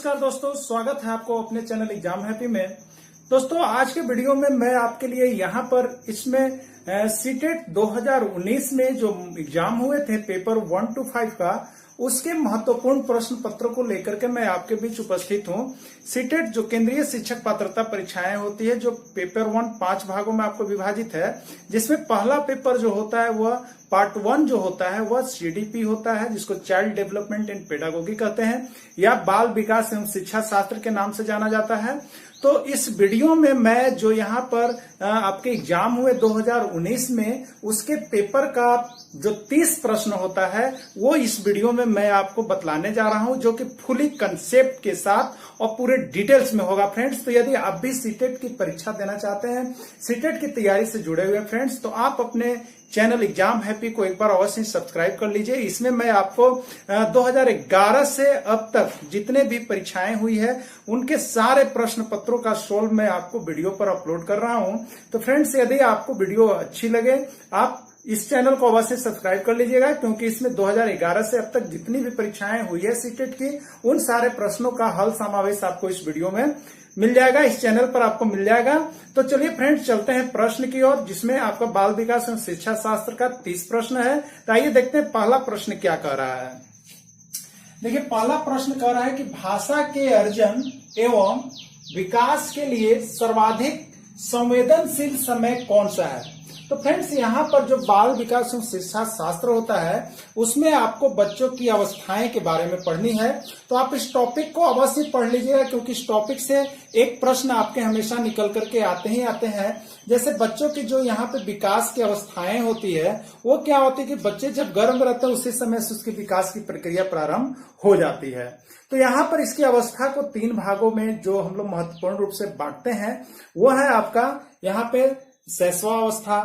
नमस्कार दोस्तों, स्वागत है आपको अपने चैनल एग्जाम हैप्पी में। दोस्तों आज के वीडियो में मैं आपके लिए यहाँ पर इसमें सीटेट 2019 में जो एग्जाम हुए थे पेपर 1 to 5 का, उसके महत्वपूर्ण प्रश्न पत्रों को लेकर के मैं आपके बीच उपस्थित हूँ। सीटेट जो केंद्रीय शिक्षक पात्रता परीक्षाएं होती है, जो पेपर 1 5 भागों में आपको विभाजित है, जिसमें पहला पेपर जो होता है वह पार्ट 1 जो होता है वह सीडीपी होता है, जिसको चाइल्ड डेवलपमेंट एंड पेडागोगी कहते हैं या बाल विकास एवं शिक्षा शास्त्र के नाम से जाना जाता है। तो इस वीडियो में मैं जो यहाँ पर आपके एग्जाम हुए 2019 में, उसके पेपर का जो 30 प्रश्न होता है वो इस वीडियो में मैं आपको बतलाने जा रहा हूं, जो कि फुली कंसेप्ट के साथ और पूरे डिटेल्स में होगा फ्रेंड्स। तो यदि आप भी सीटेट की परीक्षा देना चाहते हैं, सीटेट की तैयारी से जुड़े हुए फ्रेंड्स, तो आप अपने चैनल एग्जाम हैप्पी को एक बार अवश्य सब्सक्राइब कर लीजिए। इसमें मैं आपको 2011 से अब तक जितने भी परीक्षाएं हुई है उनके सारे प्रश्न पत्रों का सोल्व मैं आपको वीडियो पर अपलोड कर रहा हूं। तो फ्रेंड्स यदि आपको वीडियो अच्छी लगे, आप इस चैनल को अवश्य सब्सक्राइब कर लीजिएगा, क्योंकि इसमें 2011 से अब तक जितनी भी परीक्षाएं हुई है सीटेट की, उन सारे प्रश्नों का हल समावेश आपको इस वीडियो में मिल जाएगा, इस चैनल पर आपको मिल जाएगा। तो चलिए फ्रेंड्स चलते हैं प्रश्न की ओर, जिसमें आपका बाल विकास एवं शिक्षा शास्त्र का 30 प्रश्न है। तो आइए देखते हैं पहला प्रश्न क्या कह रहा है। देखिए पहला प्रश्न कह रहा है कि भाषा के अर्जन एवं विकास के लिए सर्वाधिक संवेदनशील समय कौन सा है। तो फ्रेंड्स यहाँ पर जो बाल विकास एवं शिक्षा शास्त्र होता है उसमें आपको बच्चों की अवस्थाएं के बारे में पढ़नी है। तो आप इस टॉपिक को अवश्य पढ़ लीजिएगा, क्योंकि इस टॉपिक से एक प्रश्न आपके हमेशा निकल करके आते ही आते हैं। जैसे बच्चों की जो यहाँ पे विकास की अवस्थाएं होती है वो क्या होती है कि बच्चे जब गर्भ रहते हैं उसी समय से उसके विकास की प्रक्रिया प्रारंभ हो जाती है। तो यहाँ पर इसकी अवस्था को 3 भागों में जो हम लोग महत्वपूर्ण रूप से बांटते हैं वो है आपका यहाँ पे शैशवावस्था,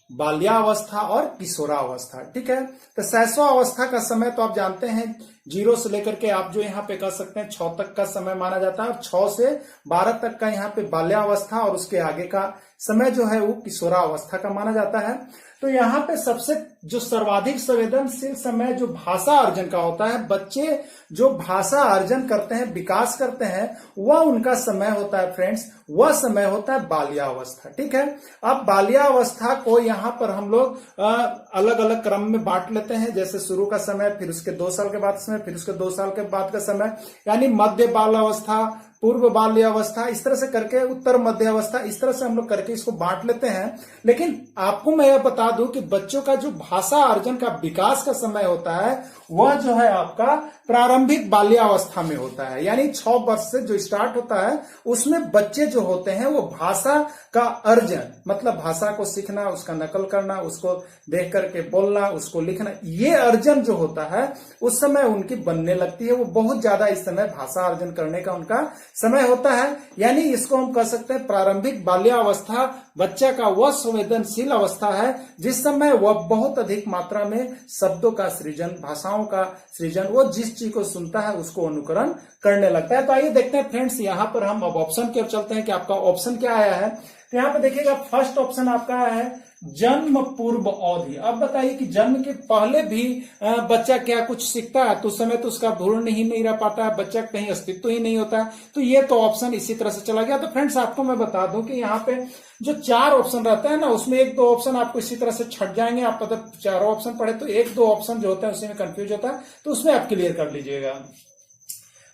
बाल्यावस्था और किशोरावस्था। ठीक है, तो शैशवावस्था का समय तो आप जानते हैं 0 से लेकर के आप जो यहाँ पे कह सकते हैं 6 तक का समय माना जाता है, और 6 से 12 तक का यहाँ पे बाल्यावस्था और उसके आगे का समय जो है वो किशोरावस्था का माना जाता है। तो यहाँ पे सबसे जो सर्वाधिक संवेदनशील समय जो भाषा अर्जन का होता है, बच्चे जो भाषा अर्जन करते हैं, विकास करते हैं, वह उनका समय होता है फ्रेंड्स, वह समय होता है बाल्यावस्था। ठीक है, अब बाल्यावस्था को यहाँ पर हम लोग अलग अलग क्रम में बांट लेते हैं, जैसे शुरू का समय, फिर उसके 2 साल के बाद समय, फिर उसके 2 साल के बाद का समय, यानी मध्य बाल्यावस्था, पूर्व बाल्यावस्था, इस तरह से करके उत्तर मध्य अवस्था, इस तरह से हम लोग करके इसको बांट लेते हैं। लेकिन आपको मैं यह बता दूं कि बच्चों का जो भाषा अर्जन का विकास का समय होता है वह जो है आपका प्रारंभिक बाल्यावस्था में होता है, यानी 6 वर्ष से जो स्टार्ट होता है उसमें बच्चे जो होते हैं वो भाषा का अर्जन, मतलब भाषा को सीखना, उसका नकल करना, उसको देख करके बोलना, उसको लिखना, ये अर्जन जो होता है उस समय उनकी बनने लगती है। वो बहुत ज्यादा इस समय भाषा अर्जन करने का उनका समय होता है, यानी इसको हम कह सकते हैं प्रारंभिक बाल्यावस्था बच्चा का वह संवेदनशील अवस्था है जिस समय वह बहुत अधिक मात्रा में शब्दों का सृजन, भाषाओं का सृजन, वो जिस चीज को सुनता है उसको अनुकरण करने लगता है। तो आइए देखते हैं फ्रेंड्स, यहाँ पर हम अब ऑप्शन की ओर चलते हैं कि आपका ऑप्शन क्या आया है। तो यहाँ पे देखिएगा फर्स्ट ऑप्शन आपका है जन्म पूर्व अवधि। अब बताइए कि जन्म के पहले भी बच्चा क्या कुछ सीखता है, तो उस समय तो उसका भ्रूण ही नहीं रह पाता है, बच्चा कहीं अस्तित्व ही नहीं होता है। तो ये तो ऑप्शन इसी तरह से चला गया। तो फ्रेंड्स आपको मैं बता दूं कि यहाँ पे जो 4 ऑप्शन रहता है ना, उसमें 1-2 ऑप्शन आपको इसी तरह से छट जाएंगे। आप अगर 4 ऑप्शन पढ़े तो 1-2 ऑप्शन जो होता है उसी में कंफ्यूज होता है, तो उसमें आप क्लियर कर लीजिएगा।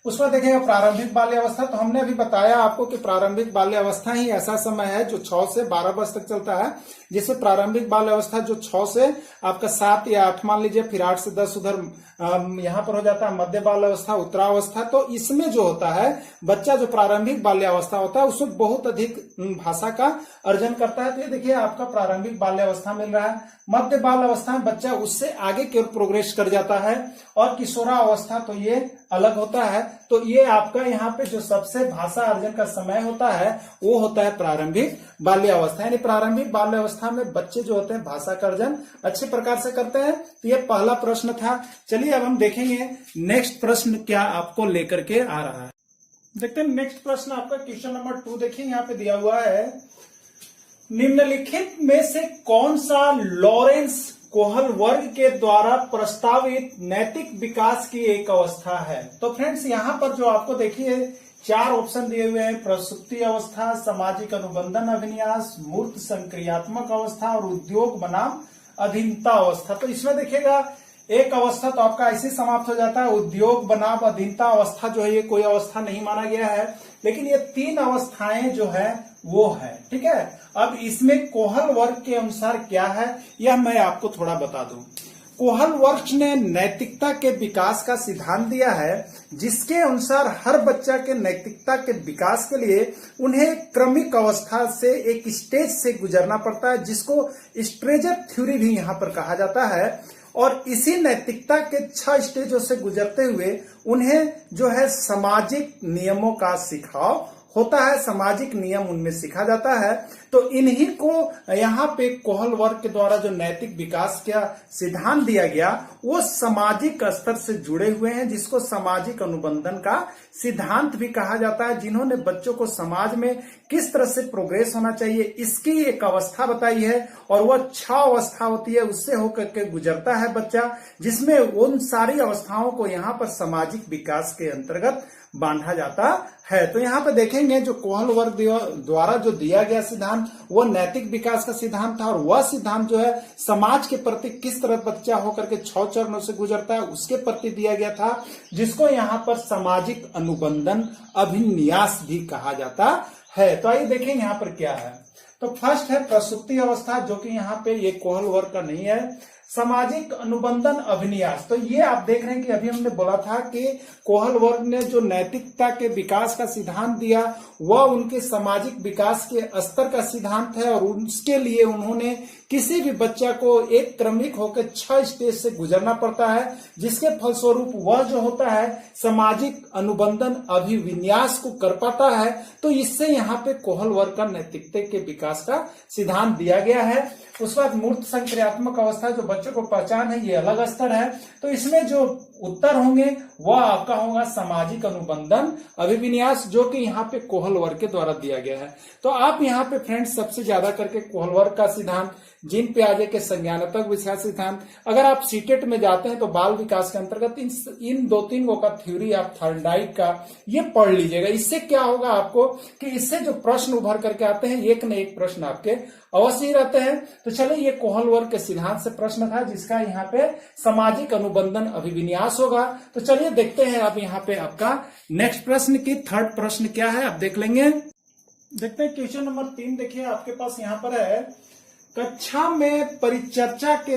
उसमें देखिएगा प्रारंभिक बाल्यावस्था, तो हमने अभी बताया आपको कि प्रारंभिक बाल्यावस्था ही ऐसा समय है जो 6 से 12 वर्ष तक चलता है, जिसमें प्रारंभिक बाल्यावस्था जो 6 से आपका 7 या 8 मान लीजिए, फिर 8 से 10 उधर यहाँ पर हो जाता है मध्य बाल्यावस्था, उत्तरावस्था। तो इसमें जो होता है बच्चा जो प्रारंभिक बाल्यावस्था होता है उसमें बहुत अधिक भाषा का अर्जन करता है। तो ये देखिए आपका प्रारंभिक बाल्यावस्था मिल रहा है। मध्य बाल अवस्था में बच्चा उससे आगे की ओर प्रोग्रेस कर जाता है, और किशोरावस्था तो ये अलग होता है। तो ये आपका यहाँ पे जो सबसे भाषा अर्जन का समय होता है वो होता है प्रारंभिक बाल्यावस्था, यानी प्रारंभिक बाल्यावस्था में बच्चे जो होते हैं भाषा का अर्जन अच्छे प्रकार से करते हैं। तो ये पहला प्रश्न था। चलिए अब हम देखेंगे नेक्स्ट प्रश्न क्या आपको लेकर के आ रहा है। देखते हैं नेक्स्ट प्रश्न आपका क्वेश्चन नंबर 2। देखिए यहाँ पे दिया हुआ है, निम्नलिखित में से कौन सा लॉरेंस कोहल वर्ग के द्वारा प्रस्तावित नैतिक विकास की एक अवस्था है। तो फ्रेंड्स यहाँ पर जो आपको देखिए 4 ऑप्शन दिए हुए हैं, प्रसुप्ति अवस्था, सामाजिक अनुबंधन अभिन्यास, मूर्त संक्रियात्मक अवस्था और उद्योग बनाम अधीनता अवस्था। तो इसमें देखिएगा एक अवस्था तो आपका ऐसे समाप्त हो जाता है, उद्योग बनाम अधीनता अवस्था जो है ये कोई अवस्था नहीं माना गया है, लेकिन ये 3 अवस्थाएं जो है वो है। ठीक है, अब इसमें कोहल वर्ग के अनुसार क्या है यह मैं आपको थोड़ा बता दूं। कोहल वर्ग ने नैतिकता के विकास का सिद्धांत दिया है, जिसके अनुसार हर बच्चा के नैतिकता के विकास के लिए उन्हें क्रमिक अवस्था से एक स्टेज से गुजरना पड़ता है, जिसको स्ट्रेजर थ्योरी भी यहाँ पर कहा जाता है। और इसी नैतिकता के 6 स्टेजों से गुजरते हुए उन्हें जो है सामाजिक नियमों का सिखाव होता है, सामाजिक नियम उनमें सीखा जाता है। तो इन्हीं को यहाँ पे कोहल वर्ग के द्वारा जो नैतिक विकास का सिद्धांत दिया गया वो सामाजिक स्तर से जुड़े हुए हैं, जिसको सामाजिक अनुबंधन का सिद्धांत भी कहा जाता है, जिन्होंने बच्चों को समाज में किस तरह से प्रोग्रेस होना चाहिए इसकी एक अवस्था बताई है। और वह 6 अवस्था होती है, उससे होकर के गुजरता है बच्चा, जिसमें उन सारी अवस्थाओं को यहाँ पर सामाजिक विकास के अंतर्गत बांधा जाता है। तो यहाँ पे देखेंगे जो कोहल वर्ग द्वारा जो दिया गया सिद्धांत वो नैतिक विकास का सिद्धांत था, और वह सिद्धांत जो है समाज के प्रति किस तरह बच्चा होकर के 6 चरणों से गुजरता है उसके प्रति दिया गया था, जिसको यहाँ पर सामाजिक अनुबंधन अभिन्यास भी कहा जाता है। तो आइए देखेंगे यहाँ पर क्या है। तो फर्स्ट है प्रसुप्ति अवस्था, जो कि यहाँ पे ये कोहल वर्ग का नहीं है। सामाजिक अनुबंधन अभिन्यास, तो ये आप देख रहे हैं कि अभी हमने बोला था कि कोहल वर्ग ने जो नैतिकता के विकास का सिद्धांत दिया वह उनके सामाजिक विकास के स्तर का सिद्धांत है, और उसके लिए उन्होंने किसी भी बच्चा को एक क्रमिक होकर 6 स्टेज से गुजरना पड़ता है, जिसके फलस्वरूप वह जो होता है सामाजिक अनुबंधन अभिविन्यास को कर पाता है। तो इससे यहाँ पे कोहल वर्ग का नैतिकता के विकास का सिद्धांत दिया गया है। उसके बाद मूर्त संक्रियात्मक अवस्था, जो बच्चों को पहचान है, ये अलग स्तर है। तो इसमें जो उत्तर होंगे वह आपका होगा सामाजिक अनुबंधन अभिविन्यास, जो कि यहाँ पे कोहल वर्ग के द्वारा दिया गया है। तो आप यहाँ पे फ्रेंड्स सबसे ज्यादा करके कोहल वर्ग का सिद्धांत, जीन पियाजे के संज्ञानात्मक विकास सिद्धांत, अगर आप सीटेट में जाते हैं तो बाल विकास के अंतर्गत इन 2-3 का थ्योरी आप थर्नडाइक का ये पढ़ लीजिएगा। इससे क्या होगा आपको कि इससे जो प्रश्न उभर करके आते हैं एक न एक प्रश्न आपके अवश्य ही रहते हैं। तो चलिए ये कोहल वर्ग के सिद्धांत से प्रश्न था, जिसका यहाँ पे सामाजिक अनुबंधन अभिविन्यास होगा। तो चलिए देखते हैं अब यहाँ पे आपका नेक्स्ट प्रश्न की 3rd प्रश्न क्या है, आप देख लेंगे। देखते हैं क्वेश्चन नंबर 3। देखिए आपके पास यहाँ पर है, कक्षा में परिचर्चा के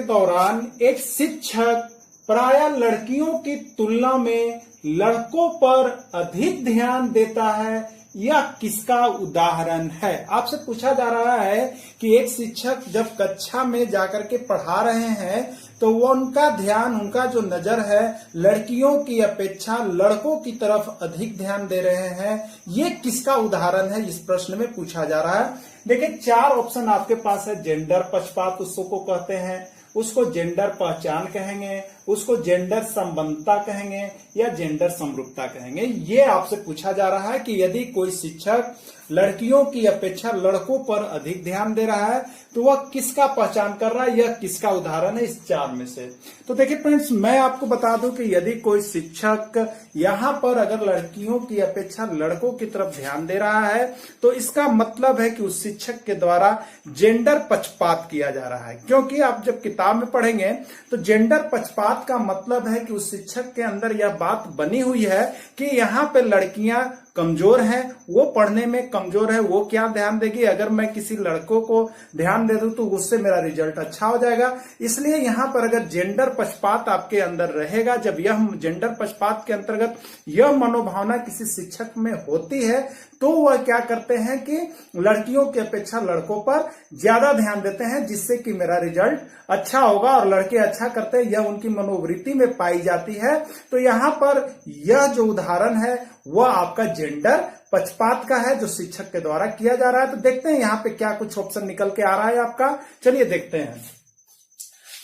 दौरान एक शिक्षक प्रायः लड़कियों की तुलना में लड़कों पर अधिक ध्यान देता है, यह किसका उदाहरण है। आपसे पूछा जा रहा है कि एक शिक्षक जब कक्षा में जाकर के पढ़ा रहे हैं तो वो उनका ध्यान, उनका जो नजर है लड़कियों की अपेक्षा लड़कों की तरफ अधिक ध्यान दे रहे हैं, ये किसका उदाहरण है, इस प्रश्न में पूछा जा रहा है। देखिए 4 ऑप्शन आपके पास है। जेंडर पक्षपात उसको कहते हैं, उसको जेंडर पहचान कहेंगे, उसको जेंडर संबंधता कहेंगे, या जेंडर समरूपता कहेंगे। ये आपसे पूछा जा रहा है कि यदि कोई शिक्षक लड़कियों की अपेक्षा लड़कों पर अधिक ध्यान दे रहा है तो वह किसका पहचान कर रहा है, यह किसका उदाहरण है इस 4 में से। तो देखिए फ्रेंड्स, मैं आपको बता दूं कि यदि कोई शिक्षक यहाँ पर अगर लड़कियों की अपेक्षा लड़कों की तरफ ध्यान दे रहा है तो इसका मतलब है कि उस शिक्षक के द्वारा जेंडर पक्षपात किया जा रहा है। क्योंकि आप जब किताब में पढ़ेंगे तो जेंडर पक्षपात का मतलब है कि उस शिक्षक के अंदर यह बात बनी हुई है कि यहाँ पे लड़कियां कमजोर हैं, वो पढ़ने में कमजोर है, वो क्या ध्यान देगी, अगर मैं किसी लड़कों को ध्यान दे दूं तो उससे मेरा रिजल्ट अच्छा हो जाएगा। इसलिए यहाँ पर अगर जेंडर पक्षपात आपके अंदर रहेगा, जब यह जेंडर पक्षपात के अंतर्गत यह मनोभावना किसी शिक्षक में होती है तो वह क्या करते हैं कि लड़कियों की अपेक्षा लड़कों पर ज्यादा ध्यान देते हैं, जिससे कि मेरा रिजल्ट अच्छा होगा और लड़के अच्छा करते हैं, यह उनकी मनोवृत्ति में पाई जाती है। तो यहाँ पर यह जो उदाहरण है वह आपका जेंडर पक्षपात का है, जो शिक्षक के द्वारा किया जा रहा है। तो देखते हैं यहाँ पे क्या कुछ ऑप्शन निकल के आ रहा है आपका, चलिए देखते हैं।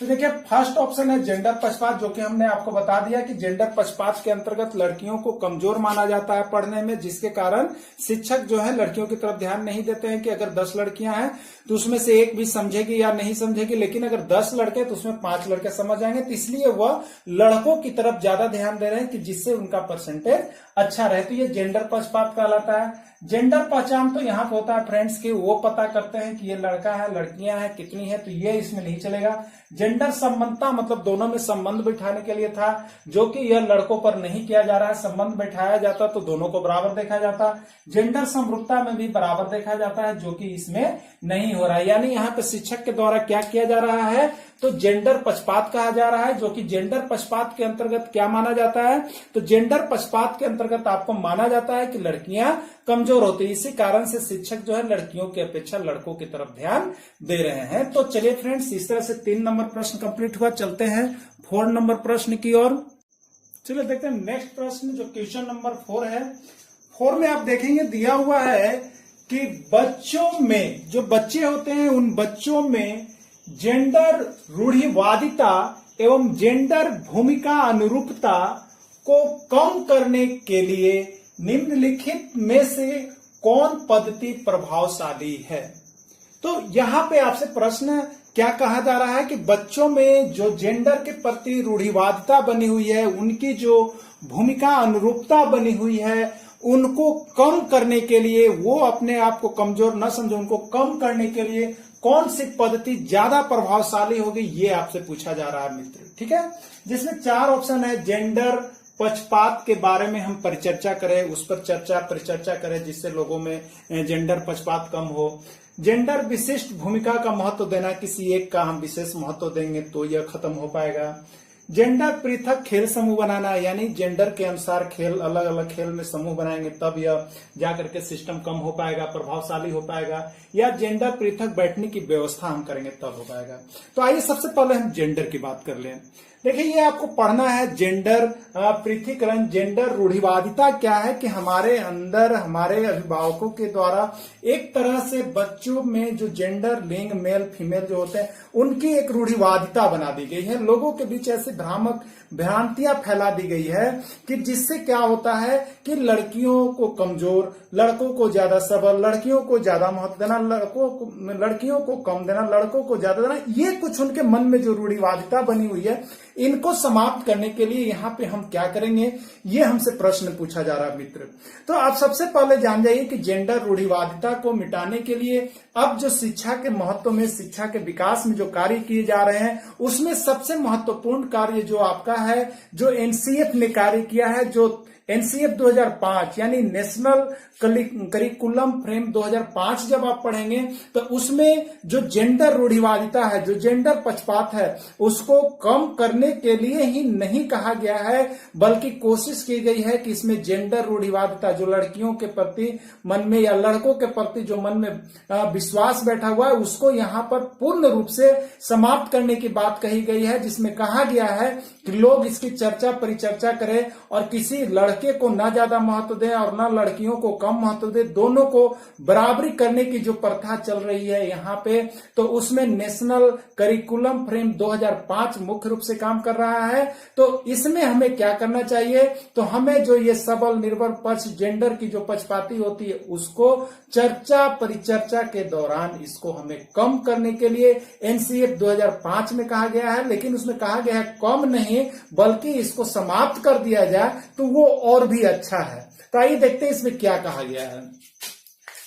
तो देखिए फर्स्ट ऑप्शन है जेंडर पक्षपात, जो कि हमने आपको बता दिया कि जेंडर पक्षपात के अंतर्गत लड़कियों को कमजोर माना जाता है पढ़ने में, जिसके कारण शिक्षक जो है लड़कियों की तरफ ध्यान नहीं देते हैं कि अगर 10 लड़कियां हैं तो उसमें से एक भी समझेगी या नहीं समझेगी, लेकिन अगर 10 लड़के तो उसमें 5 लड़के समझ जाएंगे। तो इसलिए वह लड़कों की तरफ ज्यादा ध्यान दे रहे हैं कि जिससे उनका परसेंटेज अच्छा रहे। तो ये जेंडर पक्षपात कहलाता है। जेंडर पहचान तो यहाँ पे होता है फ्रेंड्स कि वो पता करते हैं कि ये लड़का है लड़कियां हैं कितनी है, तो ये इसमें नहीं चलेगा। जेंडर संबंधता मतलब दोनों में संबंध बिठाने के लिए था, जो कि यह लड़कों पर नहीं किया जा रहा है। संबंध बैठाया जाता तो दोनों को बराबर देखा जाता। जेंडर समरूपता में भी बराबर देखा जाता है, जो कि इसमें नहीं हो रहा है। यानी यहाँ पे शिक्षक के द्वारा क्या किया जा रहा है, तो जेंडर पक्षपात कहा जा रहा है, जो कि जेंडर पक्षपात के अंतर्गत क्या माना जाता है, तो जेंडर पक्षपात के अंतर्गत आपको माना जाता है कि लड़कियां कमजोर होती है। इसी कारण से शिक्षक जो है लड़कियों की अपेक्षा लड़कों की तरफ ध्यान दे रहे हैं। तो चलिए फ्रेंड्स, इस तरह से 3 नंबर प्रश्न कंप्लीट हुआ। चलते हैं 4 नंबर प्रश्न की ओर। चलिए देखते हैं नेक्स्ट प्रश्न, जो क्वेश्चन नंबर 4 है। 4 में आप देखेंगे दिया हुआ है कि बच्चों में, जो बच्चे होते हैं उन बच्चों में जेंडर रूढ़िवादिता एवं जेंडर भूमिका अनुरूपता को कम करने के लिए निम्नलिखित में से कौन पद्धति प्रभावशाली है। तो यहां पे आपसे प्रश्न क्या कहा जा रहा है कि बच्चों में जो जेंडर के प्रति रूढ़िवादिता बनी हुई है, उनकी जो भूमिका अनुरूपता बनी हुई है, उनको कम करने के लिए, वो अपने आप को कमजोर न समझे, उनको कम करने के लिए कौन सी पद्धति ज्यादा प्रभावशाली होगी, ये आपसे पूछा जा रहा है मित्र। ठीक है, जिसमें 4 ऑप्शन है। जेंडर पक्षपात के बारे में हम परिचर्चा करें, उस पर परिचर्चा करें जिससे लोगों में जेंडर पक्षपात कम हो। जेंडर विशिष्ट भूमिका का महत्व देना, किसी एक का हम विशेष महत्व देंगे तो यह खत्म हो पाएगा। जेंडर पृथक खेल समूह बनाना, यानी जेंडर के अनुसार खेल, अलग अलग खेल में समूह बनाएंगे तब यह जाकर के सिस्टम कम हो पाएगा, प्रभावशाली हो पाएगा। या जेंडर पृथक बैठने की व्यवस्था हम करेंगे तब हो पाएगा। तो आइए सबसे पहले हम जेंडर की बात कर लें। देखिए ये आपको पढ़ना है जेंडर पृथकीकरण, जेंडर रूढ़िवादिता क्या है कि हमारे अंदर हमारे अभिभावकों के द्वारा एक तरह से बच्चों में जो जेंडर लिंग मेल फीमेल जो होते हैं उनकी एक रूढ़िवादिता बना दी गई है। लोगों के बीच ऐसी भ्रामक भ्रांतियां फैला दी गई है कि जिससे क्या होता है कि लड़कियों को कमजोर, लड़कों को ज्यादा सबल, लड़कियों को ज्यादा महत्व देना, लड़कियों को कम देना, लड़कों को ज्यादा देना, ये कुछ उनके मन में जो रूढ़िवादिता बनी हुई है, इनको समाप्त करने के लिए यहाँ पे हम क्या करेंगे, ये हमसे प्रश्न पूछा जा रहा है मित्र। तो आप सबसे पहले जान जाइए कि जेंडर रूढ़िवादिता को मिटाने के लिए अब जो शिक्षा के महत्व में, शिक्षा के विकास में जो कार्य किए जा रहे हैं, उसमें सबसे महत्वपूर्ण कार्य जो आपका है, जो एनसीएफ ने कार्य किया है, जो एनसीएफ 2005 यानी नेशनल करिकुलम फ्रेम 2005 जब आप पढ़ेंगे तो उसमें जो जेंडर रूढ़िवादिता है, जो जेंडर पक्षपात है, उसको कम करने के लिए ही नहीं कहा गया है, बल्कि कोशिश की गई है कि इसमें जेंडर रूढ़िवादिता जो लड़कियों के प्रति मन में या लड़कों के प्रति जो मन में विश्वास बैठा हुआ है, उसको यहाँ पर पूर्ण रूप से समाप्त करने की बात कही गई है, जिसमें कहा गया है कि लोग इसकी चर्चा परिचर्चा करें और किसी लड़के को ना ज्यादा महत्व दें और ना लड़कियों को कम महत्व दें, दोनों को बराबरी करने की जो प्रथा चल रही है यहाँ पे, तो उसमें नेशनल करिकुलम फ्रेम 2005 मुख्य रूप से काम कर रहा है। तो इसमें हमें क्या करना चाहिए, तो हमें जो ये सबल निर्भर पक्ष जेंडर की जो पक्षपाती होती है, उसको चर्चा परिचर्चा के दौरान इसको हमें कम करने के लिए एनसीएफ 2005 में कहा गया है, लेकिन उसमें कहा गया है कम नहीं बल्कि इसको समाप्त कर दिया जाए तो वो और भी अच्छा है। तो आइए देखते हैं इसमें क्या कहा गया है।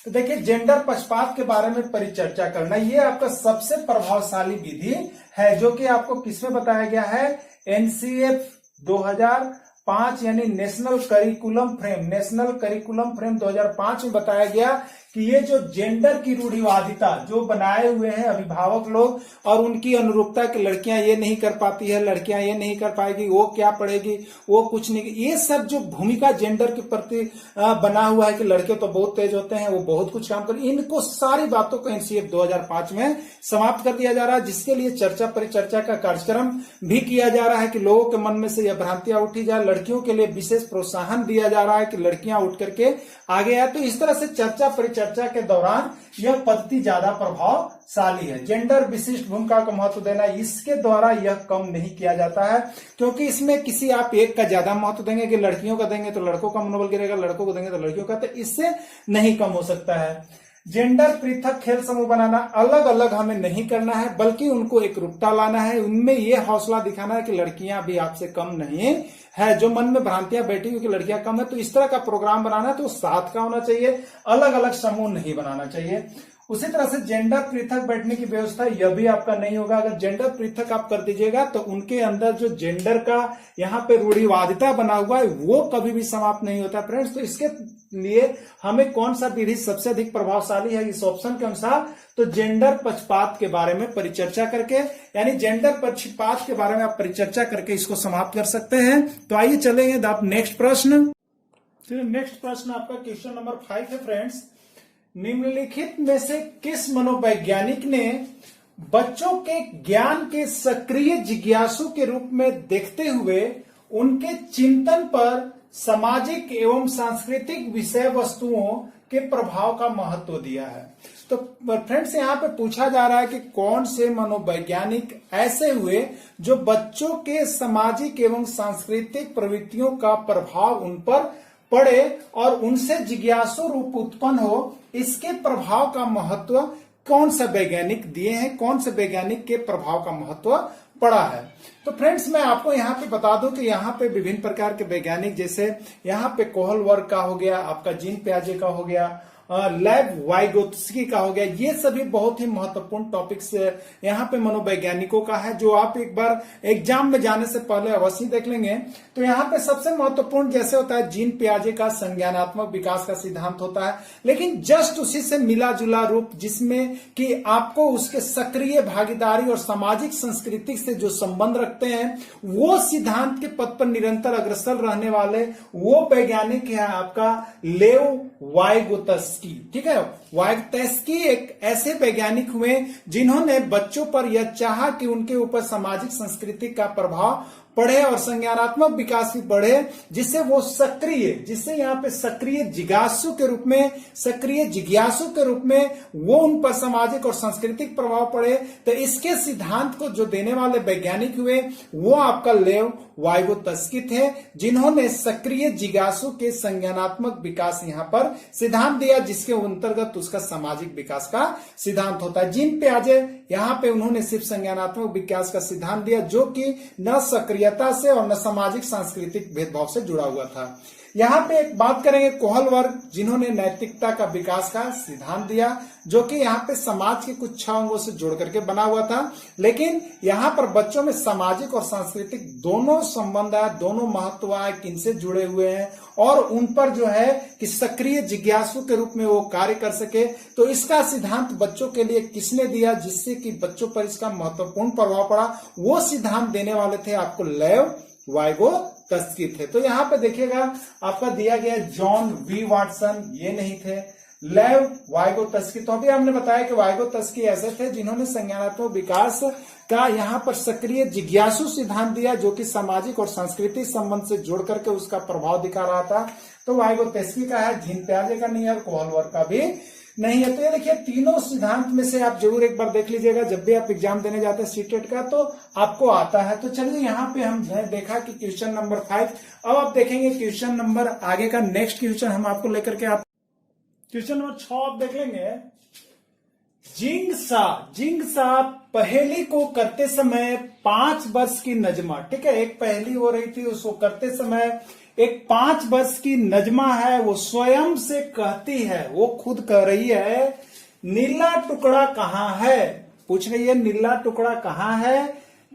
तो देखिए जेंडर पक्षपात के बारे में परिचर्चा करना, ये आपका सबसे प्रभावशाली विधि है, जो कि आपको किसमें बताया गया है, एनसीएफ 2005 यानी नेशनल करिकुलम फ्रेम 2005 में बताया गया कि ये जो जेंडर की रूढ़िवादिता जो बनाए हुए हैं अभिभावक लोग और उनकी अनुरूपता की, लड़कियां ये नहीं कर पाती है, लड़कियां ये नहीं कर पाएगी, वो क्या पढ़ेगी, वो कुछ नहीं, ये सब जो भूमिका जेंडर के प्रति बना हुआ है कि लड़के तो बहुत तेज होते हैं, वो बहुत कुछ काम कर, इनको सारी बातों को एनसीएफ 2005 में समाप्त कर दिया जा रहा है, जिसके लिए चर्चा परिचर्चा का कार्यक्रम भी किया जा रहा है कि लोगों के मन में से यह भ्रांतियां उठी जाए। लड़कियों के लिए विशेष प्रोत्साहन दिया जा रहा है कि लड़कियां उठ करके आगे आए। तो इस तरह से चर्चा परिचर्चा परिचर्चा के दौरान यह पद्धति ज्यादा प्रभावशाली है। जेंडर विशिष्ट भूमिका का महत्व देना, इसके द्वारा यह कम नहीं किया जाता है, क्योंकि इसमें किसी आप एक का ज्यादा महत्व देंगे कि लड़कियों का देंगे तो लड़कों का मनोबल गिरेगा, लड़कों को देंगे तो लड़कियों का, तो इससे नहीं कम हो सकता है। जेंडर पृथक खेल समूह बनाना, अलग अलग हमें नहीं करना है, बल्कि उनको एक रूपता लाना है। उनमें यह हौसला दिखाना है कि लड़कियां भी आपसे कम नहीं है। जो मन में भ्रांतियां बैठी हुई कि लड़कियां कम है, तो इस तरह का प्रोग्राम बनाना है तो साथ का होना चाहिए, अलग अलग समूह नहीं बनाना चाहिए। उसी तरह से जेंडर पृथक बैठने की व्यवस्था, यह भी आपका नहीं होगा। अगर जेंडर पृथक आप कर दीजिएगा तो उनके अंदर जो जेंडर का यहाँ पे रूढ़िवादिता बना हुआ है वो कभी भी समाप्त नहीं होता फ्रेंड्स। तो इसके लिए हमें कौन सा विधि सबसे अधिक प्रभावशाली है इस ऑप्शन के अनुसार, तो जेंडर पक्षपात के बारे में परिचर्चा करके, यानी जेंडर पक्षपात के बारे में आप परिचर्चा करके इसको समाप्त कर सकते हैं। तो आइए चलेंगे आप नेक्स्ट प्रश्न। नेक्स्ट प्रश्न आपका क्वेश्चन नंबर 5 है फ्रेंड्स। निम्नलिखित में से किस मनोवैज्ञानिक ने बच्चों के ज्ञान के सक्रिय जिज्ञासु के रूप में देखते हुए उनके चिंतन पर सामाजिक एवं सांस्कृतिक विषय वस्तुओं के प्रभाव का महत्व दिया है? तो फ्रेंड्स यहाँ पे पूछा जा रहा है कि कौन से मनोवैज्ञानिक ऐसे हुए जो बच्चों के सामाजिक एवं सांस्कृतिक प्रवृत्तियों का प्रभाव उन पर पड़े और उनसे जिज्ञासु रूप उत्पन्न हो, इसके प्रभाव का महत्व कौन सा वैज्ञानिक दिए हैं, कौन से वैज्ञानिक के प्रभाव का महत्व पड़ा है? तो फ्रेंड्स मैं आपको यहाँ पे बता दूं कि यहाँ पे विभिन्न प्रकार के वैज्ञानिक, जैसे यहाँ पे कोहलवर्ग का हो गया, आपका जीन पियाजे का हो गया, लेव वाइगोत्स्की का हो गया, ये सभी बहुत ही महत्वपूर्ण टॉपिक्स यहाँ पे मनोवैज्ञानिकों का है, जो आप एक बार एग्जाम में जाने से पहले अवश्य देख लेंगे। तो यहाँ पे सबसे महत्वपूर्ण जैसे होता है जीन पियाजे का संज्ञानात्मक विकास का सिद्धांत होता है, लेकिन जस्ट उसी से मिला जुला रूप, जिसमें कि आपको उसके सक्रिय भागीदारी और सामाजिक संस्कृति से जो संबंध रखते हैं, वो सिद्धांत के पथ पर निरंतर अग्रसर रहने वाले वो वैज्ञानिक है आपका लेव वाइगोत्स्की। ठीक है, वाइगोत्स्की एक ऐसे वैज्ञानिक हुए जिन्होंने बच्चों पर यह चाहा कि उनके ऊपर सामाजिक संस्कृति का प्रभाव पढ़े और संज्ञानात्मक विकास भी बढ़े, जिससे वो सक्रिय, जिससे यहाँ पे सक्रिय जिज्ञासु के रूप में, सक्रिय जिज्ञासु के रूप में वो उन पर सामाजिक और सांस्कृतिक प्रभाव पड़े। तो इसके सिद्धांत को जो देने वाले वैज्ञानिक हुए वो आपका लेव वाइगोत्स्की थे, जिन्होंने सक्रिय जिज्ञासु के संज्ञानात्मक विकास यहाँ पर सिद्धांत दिया, जिसके अंतर्गत उसका सामाजिक विकास का सिद्धांत होता है। जीन पियाजे यहाँ पे उन्होंने सिर्फ संज्ञानात्मक विकास का सिद्धांत दिया, जो कि न सक्रियता से और न सामाजिक सांस्कृतिक भेदभाव से जुड़ा हुआ था। यहाँ पे एक बात करेंगे कोहलवर्ग, जिन्होंने नैतिकता का विकास का सिद्धांत दिया, जो कि यहाँ पे समाज के कुछ 6 अंगों से जोड़ करके बना हुआ था, लेकिन यहाँ पर बच्चों में सामाजिक और सांस्कृतिक दोनों संबंध है, दोनों महत्व है, किनसे जुड़े हुए हैं और उन पर जो है कि सक्रिय जिज्ञासु के रूप में वो कार्य कर सके। तो इसका सिद्धांत बच्चों के लिए किसने दिया, जिससे कि बच्चों पर इसका महत्वपूर्ण प्रभाव पड़ा? वो सिद्धांत देने वाले थे आपको लेव वाइगोत्स्की थे। तो यहाँ पे देखिएगा आपका दिया गया जॉन वी वाटसन, ये नहीं थे, लेव वाइगोत्स्की। तो अभी हमने बताया कि वाइगोत्स्की ऐसे थे जिन्होंने संज्ञानात्मक विकास का यहाँ पर सक्रिय जिज्ञासु सिद्धांत दिया, जो कि सामाजिक और सांस्कृतिक संबंध से जोड़ करके उसका प्रभाव दिखा रहा था। तो वाइगोत्स्की का है, जीन पियाजे का नहीं है और कोहलवर्ग का भी नहीं है। तो ये देखिए तीनों सिद्धांत में से आप जरूर एक बार देख लीजिएगा, जब भी आप एग्जाम देने जाते हैं सीटेट का तो आपको आता है। तो चलिए यहाँ पे हम देखा कि क्वेश्चन नंबर 5। अब आप देखेंगे क्वेश्चन नंबर आगे का नेक्स्ट क्वेश्चन हम आपको लेकर के आप क्वेश्चन नंबर 6 आप देख लेंगे। जिंगसा पहेली को करते समय 5 वर्ष की नजमा, ठीक है, एक पहेली हो रही थी, उसको करते समय एक 5 वर्ष की नजमा है, वो स्वयं से कहती है, वो खुद कह रही है, नीला टुकड़ा कहाँ है? पूछ रही है नीला टुकड़ा कहाँ है?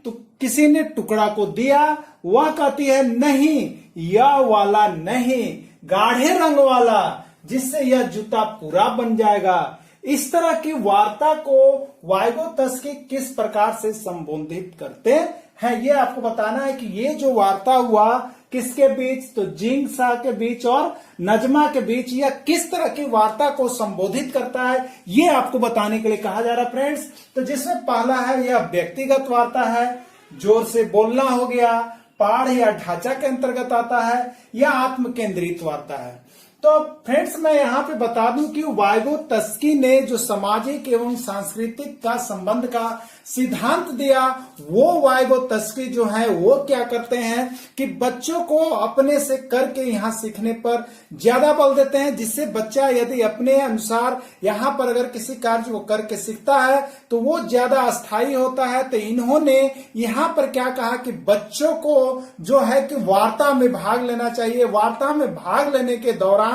तो किसी ने टुकड़ा को दिया, वह कहती है नहीं, यह वाला नहीं, गाढ़े रंग वाला, जिससे यह जूता पूरा बन जाएगा। इस तरह की वार्ता को वाइगोत्स्की किस प्रकार से संबोधित करते हैं, ये आपको बताना है कि ये जो वार्ता हुआ किसके बीच, तो जिंगसा के बीच और नजमा के बीच, यह किस तरह की वार्ता को संबोधित करता है, ये आपको बताने के लिए कहा जा रहा है फ्रेंड्स। तो जिसमें पहला है यह व्यक्तिगत वार्ता है, जोर से बोलना हो गया, पाठ या ढांचा के अंतर्गत आता है, या आत्म केंद्रित वार्ता है। तो फ्रेंड्स मैं यहाँ पे बता दूं कि वाइगोत्स्की ने जो सामाजिक एवं सांस्कृतिक का संबंध का सिद्धांत दिया, वो वाइगोत्स्की जो है वो क्या करते हैं कि बच्चों को अपने से करके यहाँ सीखने पर ज्यादा बल देते हैं, जिससे बच्चा यदि अपने अनुसार यहाँ पर अगर किसी कार्य को करके सीखता है तो वो ज्यादा अस्थायी होता है। तो इन्होंने यहाँ पर क्या कहा कि बच्चों को जो है कि वार्ता में भाग लेना चाहिए। वार्ता में भाग लेने के दौरान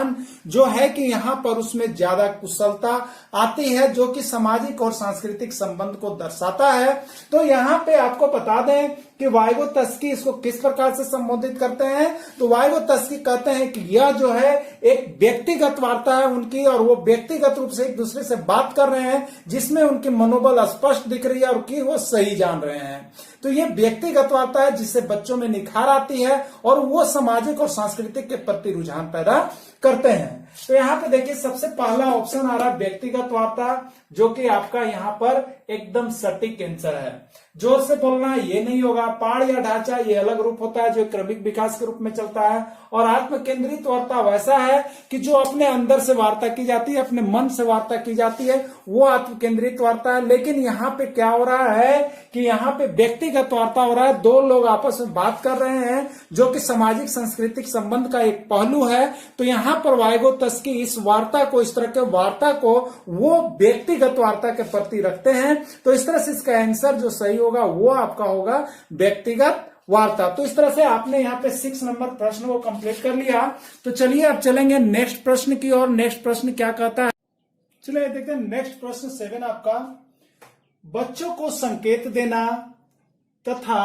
जो है कि यहाँ पर उसमें ज्यादा कुशलता आती है, जो कि सामाजिक और सांस्कृतिक संबंध को दर्शाता है। तो यहाँ पे आपको बता दें कि वाइगोत्स्की इसको किस प्रकार से संबोधित करते हैं। तो वाइगोत्स्की कहते हैं कि यह जो है एक व्यक्तिगत वार्ता है उनकी, और वो व्यक्तिगत रूप से एक दूसरे से बात कर रहे हैं, जिसमें उनकी मनोबल स्पष्ट दिख रही है और कि वो सही जान रहे हैं। तो ये व्यक्तिगत वार्ता है जिससे बच्चों में निखार आती है और वो सामाजिक और सांस्कृतिक के प्रति रुझान पैदा करते हैं। तो यहाँ पे देखिए सबसे पहला ऑप्शन आ रहा है व्यक्तिगत वार्ता, जो कि आपका यहाँ पर एकदम सटीक आंसर है। जोर से बोलना ये नहीं होगा। पाड़ या ढांचा ये अलग रूप होता है जो क्रमिक विकास के रूप में चलता है, और आत्म केंद्रित वार्ता वैसा है कि जो अपने अंदर से वार्ता की जाती है, अपने मन से वार्ता की जाती है, वो आत्म केंद्रित वार्ता है। लेकिन यहाँ पे क्या हो रहा है कि यहाँ पे व्यक्तिगत वार्ता हो रहा है, दो लोग आपस में बात कर रहे हैं, जो कि सामाजिक सांस्कृतिक संबंध का एक पहलू है। तो यहाँ पर वाइगोत्स्की इस वार्ता को, इस तरह के वार्ता को वो व्यक्तिगत वार्ता के प्रति रखते हैं। तो इस तरह से इसका आंसर जो सही होगा वो आपका होगा व्यक्तिगत वार्ता। तो इस तरह से आपने यहाँ पे 6 नंबर प्रश्न को कंप्लीट कर लिया। तो चलिए अब चलेंगे नेक्स्ट प्रश्न की ओर। नेक्स्ट प्रश्न क्या कहता है, चलिए देखते हैं। नेक्स्ट प्रश्न 7 आपका, बच्चों को संकेत देना तथा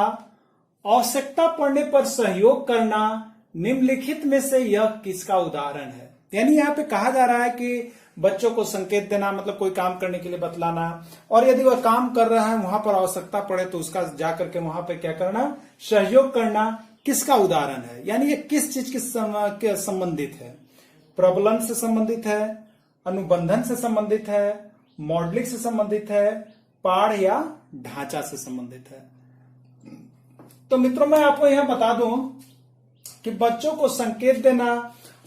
आवश्यकता पड़ने पर सहयोग करना निम्नलिखित में से यह किसका उदाहरण है। यानी यहाँ पे कहा जा रहा है कि बच्चों को संकेत देना मतलब कोई काम करने के लिए बतलाना, और यदि वह काम कर रहा है वहां पर आवश्यकता पड़े तो उसका जाकर के वहां पे क्या करना, सहयोग करना, किसका उदाहरण है। यानी ये किस चीज के संबंधित है। प्रबलन से संबंधित है, अनुबंधन से संबंधित है, मॉडलिंग से संबंधित है, पाठ या ढांचा से संबंधित है। तो मित्रों मैं आपको यह बता दूं कि बच्चों को संकेत देना,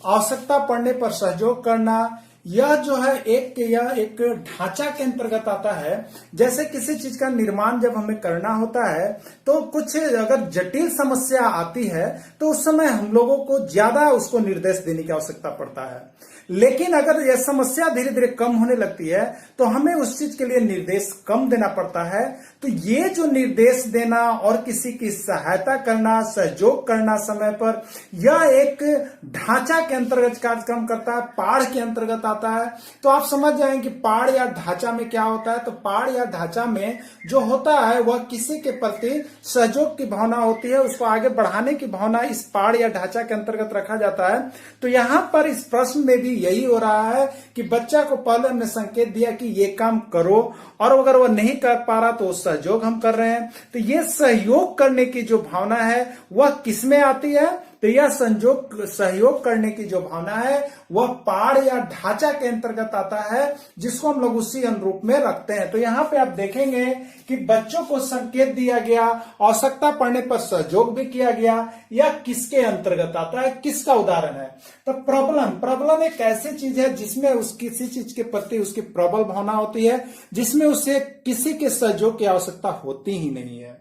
आवश्यकता पड़ने पर सहयोग करना, यह जो है एक ढांचा के अंतर्गत आता है। जैसे किसी चीज का निर्माण जब हमें करना होता है तो कुछ अगर जटिल समस्या आती है तो उस समय हम लोगों को ज्यादा उसको निर्देश देने की आवश्यकता पड़ता है। लेकिन अगर यह समस्या धीरे धीरे कम होने लगती है तो हमें उस चीज के लिए निर्देश कम देना पड़ता है। तो ये जो निर्देश देना और किसी की सहायता करना, सहयोग करना समय पर, यह एक ढांचा के अंतर्गत कार्यक्रम करता है, पाढ़ के अंतर्गत आता है। तो आप समझ जाएंगे कि पाढ़ या ढांचा में क्या होता है। तो पाढ़ या ढांचा में जो होता है वह किसी के प्रति सहयोग की भावना होती है, उसको आगे बढ़ाने की भावना इस पाढ़ या ढांचा के अंतर्गत रखा जाता है। तो यहाँ पर इस प्रश्न में भी यही हो रहा है कि बच्चा को पहले हमने संकेत दिया कि ये काम करो, और अगर वो नहीं कर पा रहा तो सहयोग हम कर रहे हैं। तो ये सहयोग करने की जो भावना है वह किसमें आती है। तो यह सहयोग करने की जो भावना है वह पाढ़ या ढांचा के अंतर्गत आता है, जिसको हम लोग उसी अनुरूप में रखते हैं। तो यहाँ पे आप देखेंगे कि बच्चों को संकेत दिया गया, आवश्यकता पड़ने पर सहयोग भी किया गया, यह किसके अंतर्गत आता है, किसका उदाहरण है। तो प्रबलन एक ऐसी चीज है जिसमें उस किसी चीज के प्रति उसकी प्रबल भावना होती है, जिसमें उसे किसी के सहयोग की आवश्यकता होती ही नहीं है।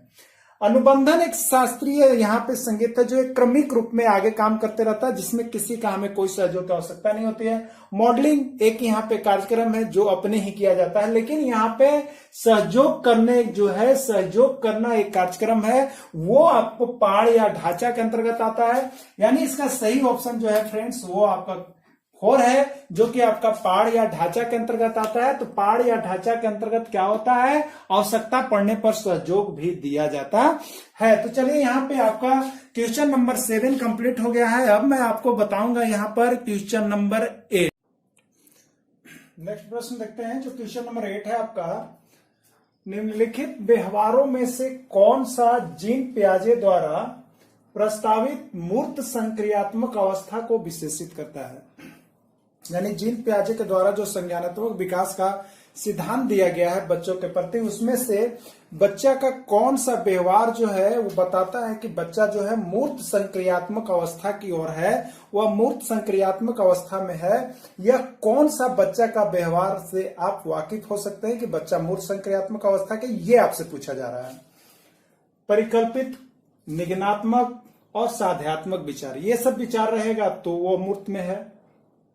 अनुबंधन एक शास्त्रीय यहाँ पे संगीत है जो एक क्रमिक रूप में आगे काम करते रहता है, जिसमें किसी का हमें कोई सहयोग की आवश्यकता नहीं होती है। मॉडलिंग एक यहाँ पे कार्यक्रम है जो अपने ही किया जाता है, लेकिन यहाँ पे सहयोग करने जो है, सहयोग करना एक कार्यक्रम है, वो आपको पाढ़ या ढांचा के अंतर्गत आता है। यानी इसका सही ऑप्शन जो है फ्रेंड्स वो आपका 4 है, जो कि आपका पाढ़ या ढांचा के अंतर्गत आता है। तो पाढ़ या ढांचा के अंतर्गत क्या होता है, आवश्यकता पड़ने पर सहयोग भी दिया जाता है। तो चलिए यहाँ पे आपका क्वेश्चन नंबर 7 कंप्लीट हो गया है। अब मैं आपको बताऊंगा यहाँ पर क्वेश्चन नंबर 8। नेक्स्ट प्रश्न देखते हैं, जो क्वेश्चन नंबर 8 है आपका, निम्नलिखित व्यवहारों में से कौन सा जीन पियाजे द्वारा प्रस्तावित मूर्त संक्रियात्मक अवस्था को विशेषित करता है। यानी जीन पियाजे के द्वारा जो संज्ञानात्मक विकास का सिद्धांत दिया गया है बच्चों के प्रति, उसमें से बच्चा का कौन सा व्यवहार जो है वो बताता है कि बच्चा जो है मूर्त संक्रियात्मक अवस्था की ओर है, वह मूर्त संक्रियात्मक अवस्था में है। यह कौन सा बच्चा का व्यवहार से आप वाकिफ हो सकते हैं कि बच्चा मूर्त संक्रियात्मक अवस्था के, ये आपसे पूछा जा रहा है। परिकल्पित, निगनात्मक और साध्यात्मक विचार, ये सब विचार रहेगा तो वो मूर्त में है।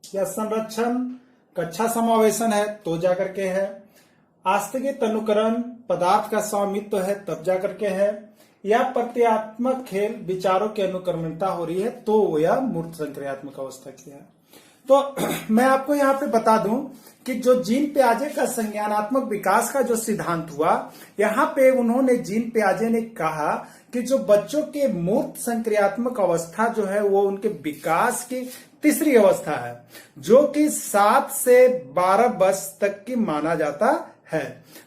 या संरक्षण, कक्षा समावेशन है तो जाकर के है। आस्तिक अनुकरण, पदार्थ का स्वामित्व है तब जाकर के है। या प्रत्यात्मक खेल, विचारों की अनुक्रमणता हो रही है तो यह मूर्त संक्रियात्मक अवस्था की है। तो मैं आपको यहाँ पे बता दूं कि जो जीन पियाजे का संज्ञानात्मक विकास का जो सिद्धांत हुआ, यहाँ पे उन्होंने जीन पियाजे ने कहा कि जो बच्चों के मूर्त संक्रियात्मक अवस्था जो है वो उनके विकास की तीसरी अवस्था है, जो कि 7 से 12 वर्ष तक की माना जाता है।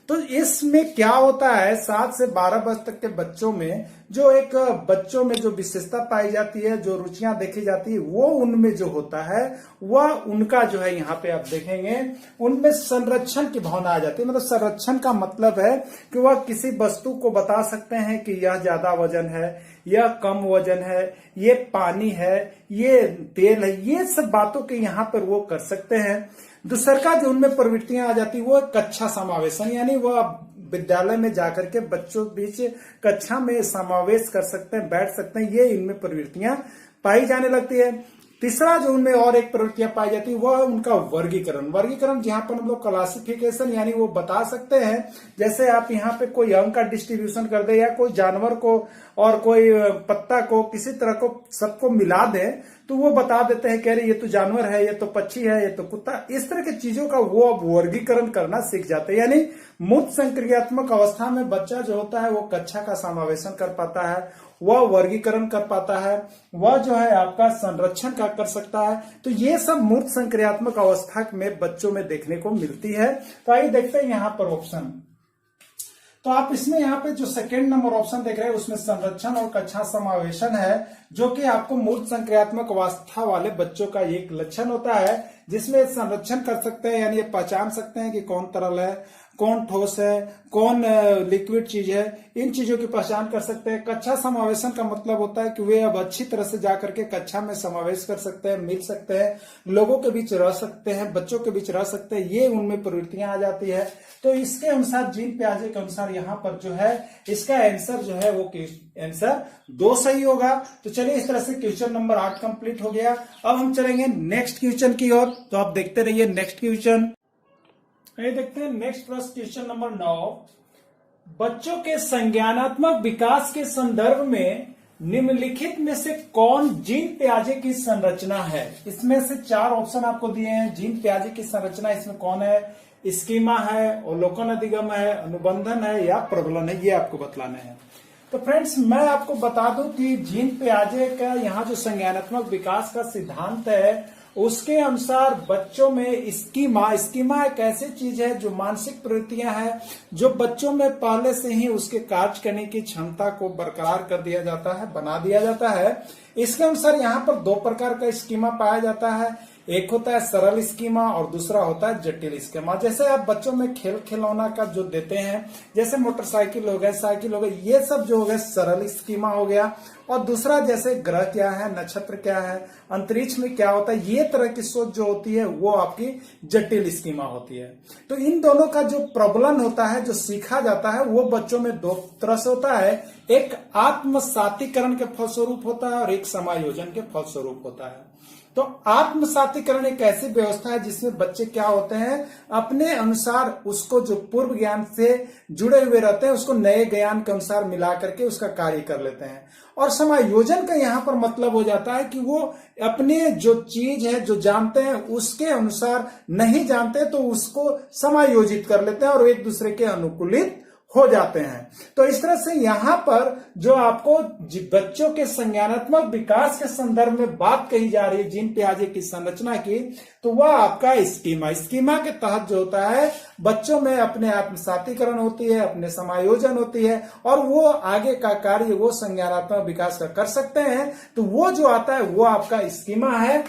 तो इसमें क्या होता है, 7 से 12 वर्ष तक के बच्चों में बच्चों में जो विशेषता पाई जाती है, जो रुचियां देखी जाती है, वो उनमें जो होता है वह उनका जो है, यहाँ पे आप देखेंगे उनमें संरक्षण की भावना आ जाती है। मतलब संरक्षण का मतलब है कि वह किसी वस्तु को बता सकते हैं कि यह ज्यादा वजन है, यह कम वजन है, ये पानी है, ये तेल है, ये सब बातों के यहाँ पर वो कर सकते हैं। दूसरा जो उनमें प्रवृत्तियां आ जाती वो कक्षा समावेशन, यानी वह विद्यालय में जाकर के बच्चों बीच कक्षा में समावेश कर सकते हैं, बैठ सकते हैं, ये इनमें प्रवृत्तियां पाई जाने लगती है। तीसरा जो उनमें और एक प्रवृत्तियां पाई जाती है वह उनका वर्गीकरण, जहां पर हम लोग क्लासिफिकेशन, यानी वो बता सकते हैं, जैसे आप यहाँ पे कोई अंक का डिस्ट्रीब्यूशन कर दे या कोई जानवर को और कोई पत्ता को किसी तरह को सबको मिला दे तो वो बता देते हैं कि अरे ये तो जानवर है, ये तो पक्षी है, ये तो कुत्ता, इस तरह की चीजों का वो अब वर्गीकरण करना सीख जाते हैं। यानी मूर्त संक्रियात्मक अवस्था में बच्चा जो होता है वो कक्षा का समावेशन कर पाता है, वह वर्गीकरण कर पाता है, वह जो है आपका संरक्षण का कर सकता है। तो ये सब मूर्त संक्रियात्मक अवस्था में बच्चों में देखने को मिलती है। तो आइए देखते हैं यहाँ पर ऑप्शन। तो आप इसमें यहाँ पे जो सेकेंड नंबर ऑप्शन देख रहे हैं उसमें संरक्षण और कक्षा समावेशन है, जो कि आपको मूर्त संक्रियात्मक अवस्था वाले बच्चों का एक लक्षण होता है, जिसमें संरक्षण कर सकते हैं, यानी ये पहचान सकते हैं कि कौन तरल है, कौन ठोस है, कौन लिक्विड चीज है, इन चीजों की पहचान कर सकते हैं। कक्षा समावेशन का मतलब होता है कि वे अब अच्छी तरह से जाकर के कक्षा में समावेश कर सकते हैं, मिल सकते हैं, लोगों के बीच रह सकते हैं, बच्चों के बीच रह सकते हैं, ये उनमें प्रवृत्तियां आ जाती है। तो इसके अनुसार जीन पियाजे के अनुसार यहाँ पर जो है इसका आंसर जो है वो आंसर 2 सही होगा। तो चलिए इस तरह से क्वेश्चन नंबर 8 कंप्लीट हो गया। अब हम चलेंगे नेक्स्ट क्वेश्चन की ओर, तो आप देखते रहिए नेक्स्ट क्वेश्चन। ये देखते हैं नेक्स्ट प्रश्न, क्वेश्चन नंबर 9। बच्चों के संज्ञानात्मक विकास के संदर्भ में निम्नलिखित में से कौन जीन पियाजे की संरचना है? इसमें से 4 ऑप्शन आपको दिए हैं। जीन पियाजे की संरचना इसमें कौन है? स्कीमा है, अवलोकन अधिगम है, अनुबंधन है या प्रबलन है, ये आपको बतलाना है। तो फ्रेंड्स मैं आपको बता दूं कि जीन पियाजे का यहाँ जो संज्ञानात्मक विकास का सिद्धांत है उसके अनुसार बच्चों में स्कीमा एक ऐसी चीज है जो मानसिक प्रवृत्तियां हैं, जो बच्चों में पहले से ही उसके कार्य करने की क्षमता को बरकरार कर दिया जाता है, बना दिया जाता है। इसके अनुसार यहाँ पर 2 प्रकार का स्कीमा पाया जाता है। एक होता है सरल स्कीमा और दूसरा होता है जटिल स्कीमा। जैसे आप बच्चों में खेल खिलौना का जो देते हैं, जैसे मोटरसाइकिल हो गए, साइकिल हो गए, ये सब जो हो गए सरल स्कीमा हो गया। और दूसरा जैसे ग्रह क्या है, नक्षत्र क्या है, अंतरिक्ष में क्या होता है, ये तरह की सोच जो होती है वो आपकी जटिल स्कीमा होती है। तो इन दोनों का जो प्रबलन होता है, जो सीखा जाता है, वो बच्चों में 2 तरह से होता है। एक आत्मसातीकरण के फलस्वरूप होता है और एक समायोजन के फलस्वरूप होता है। तो आत्मसातीकरण एक ऐसी व्यवस्था है जिसमें बच्चे क्या होते हैं, अपने अनुसार उसको जो पूर्व ज्ञान से जुड़े हुए रहते हैं उसको नए ज्ञान के अनुसार मिला करके उसका कार्य कर लेते हैं। और समायोजन का यहाँ पर मतलब हो जाता है कि वो अपने जो चीज है जो जानते हैं उसके अनुसार नहीं जानते तो उसको समायोजित कर लेते हैं और एक दूसरे के अनुकूलित हो जाते हैं। तो इस तरह से यहाँ पर जो आपको बच्चों के संज्ञानात्मक विकास के संदर्भ में बात कही जा रही है जीन पियाजे की संरचना की, तो वह आपका स्कीमा के तहत जो होता है बच्चों में अपने आत्मसातीकरण होती है, अपने समायोजन होती है और वो आगे का कार्य वो संज्ञानात्मक विकास का कर सकते हैं। तो वो जो आता है वो आपका स्कीमा है,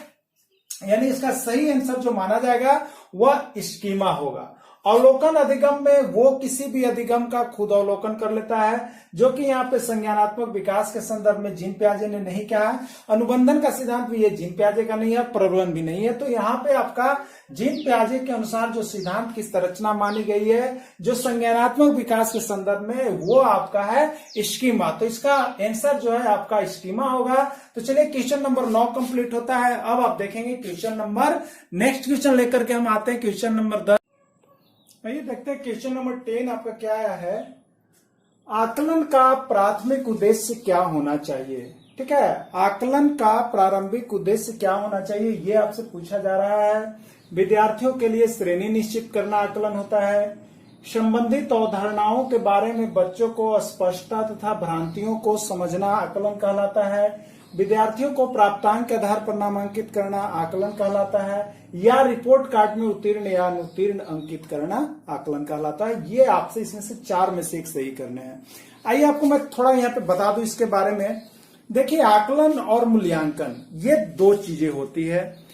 यानी इसका सही आंसर जो माना जाएगा वह स्कीमा होगा। अवलोकन अधिगम में वो किसी भी अधिगम का खुद अवलोकन कर लेता है, जो कि यहाँ पे संज्ञानात्मक विकास के संदर्भ में जीन पियाजे ने नहीं कहा है। अनुबंधन का सिद्धांत भी ये जीन पियाजे का नहीं है, प्रबंधन भी नहीं है। तो यहाँ पे आपका जीन पियाजे के अनुसार जो सिद्धांत की संरचना मानी गई है, जो संज्ञानात्मक विकास के संदर्भ में, वो आपका है स्कीमा। तो इसका आंसर जो है आपका स्कीमा होगा। तो चलिए क्वेश्चन नंबर 9 कंप्लीट होता है। अब आप देखेंगे क्वेश्चन नंबर, नेक्स्ट क्वेश्चन लेकर के हम आते हैं क्वेश्चन नंबर 10। आइए देखते हैं क्वेश्चन नंबर 10 आपका क्या आया है। आकलन का प्राथमिक उद्देश्य क्या होना चाहिए। ठीक है, आकलन का प्रारंभिक उद्देश्य क्या होना चाहिए, ये आपसे पूछा जा रहा है। विद्यार्थियों के लिए श्रेणी निश्चित करना आकलन होता है। संबंधित अवधारणाओं के बारे में बच्चों को स्पष्टता तथा भ्रांतियों को समझना आकलन कहलाता है। विद्यार्थियों को प्राप्तांक के आधार पर नामांकित करना आकलन कहलाता है। या रिपोर्ट कार्ड में उत्तीर्ण या अनुत्तीर्ण अंकित करना आकलन कहलाता है। ये आपसे इसमें से 4 में से एक सही करने हैं। आइए आपको मैं थोड़ा यहाँ पे बता दूं इसके बारे में। देखिए, आकलन और मूल्यांकन ये 2 चीजें होती है।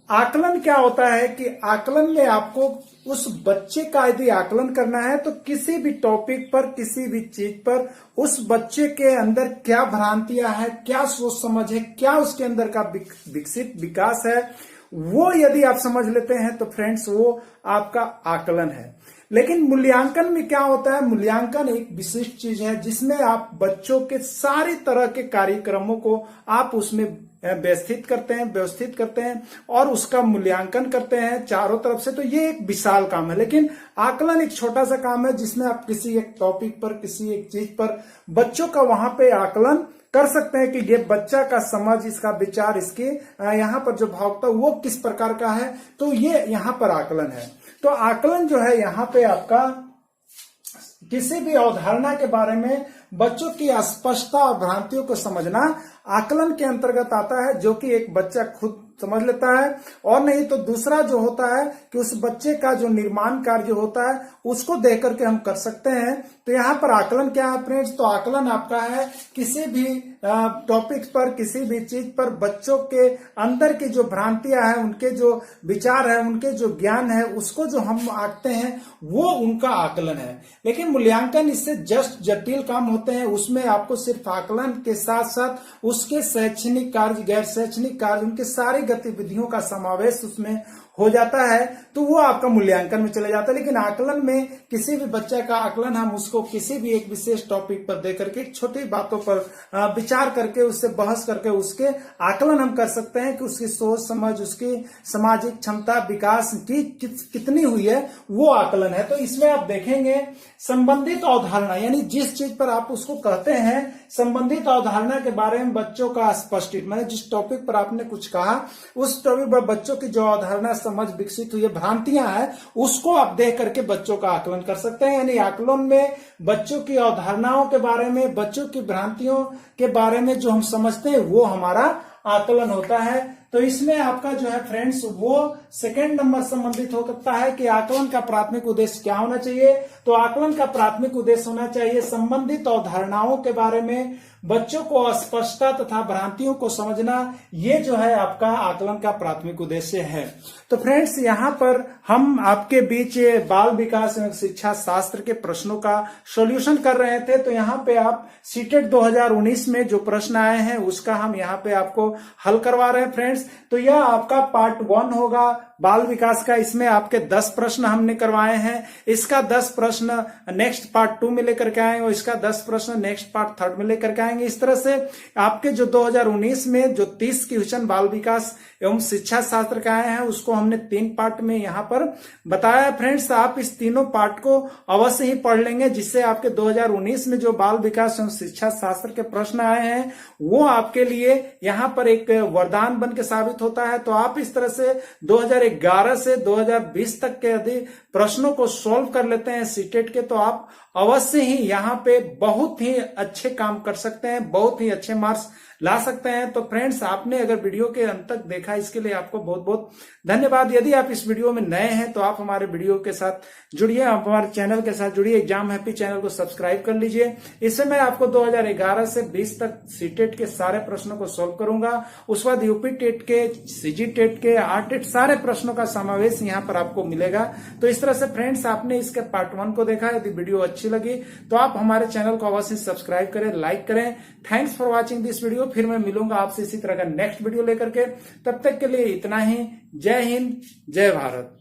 आकलन क्या होता है कि आकलन में आपको उस बच्चे का यदि आकलन करना है तो किसी भी टॉपिक पर, किसी भी चीज पर उस बच्चे के अंदर क्या भ्रांतियां हैं, क्या सोच समझ है, क्या उसके अंदर का विकसित विकास है, वो यदि आप समझ लेते हैं तो फ्रेंड्स वो आपका आकलन है। लेकिन मूल्यांकन में क्या होता है, मूल्यांकन एक विशिष्ट चीज है जिसमें आप बच्चों के सारी तरह के कार्यक्रमों को आप उसमें व्यवस्थित करते हैं और उसका मूल्यांकन करते हैं चारों तरफ से। तो ये एक विशाल काम है। लेकिन आकलन एक छोटा सा काम है जिसमें आप किसी एक टॉपिक पर, किसी एक चीज पर बच्चों का वहां पे आकलन कर सकते हैं कि ये बच्चा का समझ, इसका विचार, इसके यहाँ पर जो भावता वो किस प्रकार का है। तो ये यहाँ पर आकलन है। तो आकलन जो है यहाँ पे आपका किसी भी अवधारणा के बारे में बच्चों की अस्पष्टता और भ्रांतियों को समझना आकलन के अंतर्गत आता है, जो कि एक बच्चा खुद समझ लेता है। और नहीं तो दूसरा जो होता है कि उस बच्चे का जो निर्माण कार्य होता है उसको देख करके हम कर सकते हैं। तो यहाँ पर आकलन क्या है फ्रेंड्स, तो आकलन आपका है किसी भी टॉपिक पर, किसी भी चीज पर बच्चों के अंदर की जो भ्रांतियां हैं, उनके जो विचार है, उनके जो ज्ञान है, उसको जो हम आंकते हैं वो उनका आकलन है। लेकिन मूल्यांकन इससे जस्ट जटिल काम होते हैं। उसमें आपको सिर्फ आकलन के साथ साथ उसके शैक्षणिक कार्य, गैर शैक्षणिक कार्य, उनके सारी गतिविधियों का समावेश उसमें हो जाता है, तो वो आपका मूल्यांकन में चले जाता है। लेकिन आकलन में किसी भी बच्चे का आकलन हम उसको किसी भी एक विशेष टॉपिक पर दे करके छोटी बातों पर विचार करके, उससे बहस करके उसके आकलन हम कर सकते हैं कि उसकी सोच समझ, उसकी सामाजिक क्षमता, विकास की कितनी हुई है, वो आकलन है। तो इसमें आप देखेंगे संबंधित अवधारणा, यानी जिस चीज पर आप उसको कहते हैं संबंधित अवधारणा के बारे में बच्चों का स्पष्ट, मैंने जिस टॉपिक पर आपने कुछ कहा उस टॉपिक पर बच्चों की जो अवधारणा समझ विकसित हुई है, भ्रांतियां हैं, उसको आप देख करके बच्चों का आकलन कर सकते हैं। यानी आकलन में बच्चों की अवधारणाओं के बारे में, बच्चों की भ्रांतियों के बारे में जो हम समझते हैं वो हमारा आकलन होता है। तो इसमें आपका जो है फ्रेंड्स वो सेकंड नंबर संबंधित हो सकता है कि आकलन का प्राथमिक उद्देश्य क्या होना चाहिए। तो आकलन का प्राथमिक उद्देश्य होना चाहिए संबंधित अवधारणाओं के बारे में बच्चों को अस्पष्टता तथा भ्रांतियों को समझना। ये जो है आपका आकलन का प्राथमिक उद्देश्य है। तो फ्रेंड्स यहाँ पर हम आपके बीच बाल विकास एवं शिक्षा शास्त्र के प्रश्नों का सॉल्यूशन कर रहे थे। तो यहाँ पे आप सीटेट 2019 में जो प्रश्न आए हैं उसका हम यहाँ पे आपको हल करवा रहे हैं फ्रेंड्स। तो यह आपका पार्ट 1 होगा बाल विकास का। इसमें आपके 10 प्रश्न हमने करवाए हैं। इसका 10 प्रश्न नेक्स्ट पार्ट 2 में लेकर के आएंगे और इसका 10 प्रश्न नेक्स्ट पार्ट 3 में लेकर के आएंगे। इस तरह से आपके जो 2019 में जो 30 क्वेश्चन बाल विकास एवं शिक्षा शास्त्र का आए हैं उसको हमने 3 पार्ट में यहाँ पर बताया फ्रेंड्स। आप इस तीनों पार्ट को अवश्य ही पढ़ लेंगे, जिससे आपके 2019 में जो बाल विकास एवं शिक्षा शास्त्र के प्रश्न आए हैं वो आपके लिए यहाँ पर एक वरदान बन के साबित होता है। तो आप इस तरह से 2011 से 2020 तक के यदि प्रश्नों को सॉल्व कर लेते हैं सीटेट के, तो आप अवश्य ही यहाँ पे बहुत ही अच्छे काम कर सकते हैं, बहुत ही अच्छे मार्क्स ला सकते हैं। तो फ्रेंड्स, आपने अगर वीडियो के अंत तक देखा, इसके लिए आपको बहुत बहुत धन्यवाद। यदि आप इस वीडियो में नए हैं तो आप हमारे वीडियो के साथ जुड़िए, आप हमारे चैनल के साथ जुड़िए। एग्जाम हैप्पी चैनल को सब्सक्राइब कर लीजिए। इससे मैं आपको 2011 से 20 तक सीटेट के सारे प्रश्नों को सोल्व करूंगा। उस बाद यूपी टेट के, सीजी टेट के, आरटेट सारे प्रश्नों का समावेश यहाँ पर आपको मिलेगा। तो इस तरह से फ्रेंड्स, आपने इसके पार्ट 1 को देखा। यदि वीडियो अच्छी लगी तो आप हमारे चैनल को अवश्य सब्सक्राइब करें, लाइक करें। Thanks for watching this video. फिर मैं मिलूंगा आपसे इसी तरह का नेक्स्ट वीडियो लेकर के। तब तक के लिए इतना ही। जय हिंद, जय भारत।